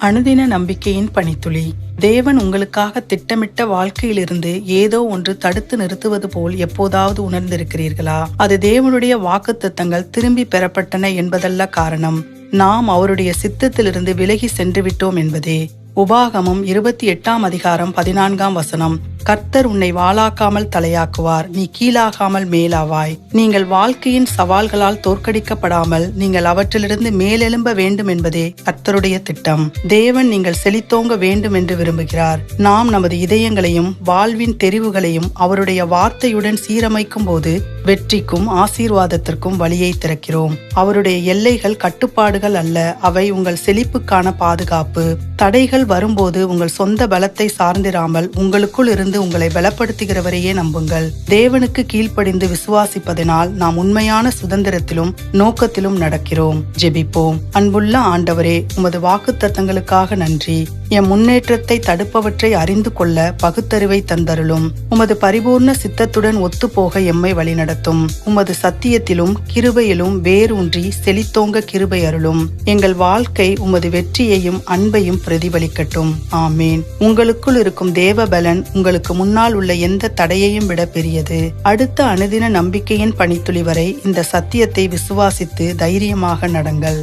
அனுதின நம்பிக்கையின் பனித்துளி. தேவன் உங்களுக்காக திட்டமிட்ட வாழ்க்கையிலிருந்து ஏதோ ஒன்று தடுத்து நிறுத்துவது போல் எப்போதாவது உணர்ந்திருக்கிறீர்களா? அது தேவனுடைய வாக்குத்தத்தங்கள் திரும்பி பெறப்பட்டன என்பதல்ல காரணம், நாம் அவருடைய சித்தத்திலிருந்து விலகி சென்று விட்டோம் என்பதே. உபாகமம் 28:14 கர்த்தர் உன்னை வாளாக்காமல் தலையாக்குவார், நீ கீழாகாமல் மேலாவாய். நீங்கள் வாழ்க்கையின் சவால்களால் தோற்கடிக்கப்படாமல் நீங்கள் அவற்றிலிருந்து மேலெழும்ப வேண்டும் என்பதே கர்த்தருடைய திட்டம். தேவன் நீங்கள் செழித்தோங்க வேண்டும் என்று விரும்புகிறார். நாம் நமது இதயங்களையும் வாழ்வின் தெரிவுகளையும் அவருடைய வார்த்தையுடன் சீரமைக்கும் போது வெற்றிக்கும் ஆசீர்வாதத்திற்கும் வழியை திறக்கிறோம். அவருடைய எல்லைகள் கட்டுப்பாடுகள் அல்ல, அவை உங்கள் செழிப்புக்கான பாதுகாப்பு. தடைகள் வரும்போது உங்கள் சொந்த பலத்தை சார்ந்திராமல் உங்களுக்குள் இருந்து உங்களை பலப்படுத்துகிறவரையே நம்புங்கள். தேவனுக்கு கீழ்ப்படிந்து விசுவாசிப்பதனால் நாம் உண்மையான சுதந்திரத்திலும் நோக்கத்திலும் நடக்கிறோம். ஜெபிப்போம். அன்புள்ள ஆண்டவரே, உமது வாக்குத்தத்தங்களுக்காக நன்றி. என் முன்னேற்றத்தை தடுப்பவற்றை அறிந்து கொள்ள பகுத்தறிவை தந்தருளும். உமது பரிபூர்ண சித்தத்துடன் ஒத்துப்போக எம்மை வழிநடத்தும். உமது சத்தியத்திலும் கிருபையிலும் வேரூன்றி செழித்தோங்க கிருபை அருளும். எங்கள் வாழ்க்கை உமது வெற்றியையும் அன்பையும் பிரதிபலிக்கட்டும். ஆமேன். உங்களுக்குள் இருக்கும் தேவபலன் உங்களுக்கு முன்னால் உள்ள எந்த தடையையும் விட பெரியது. அடுத்த அனுதின நம்பிக்கையின் பனித்துளி வரை இந்த சத்தியத்தை விசுவாசித்து தைரியமாக நடங்கள்.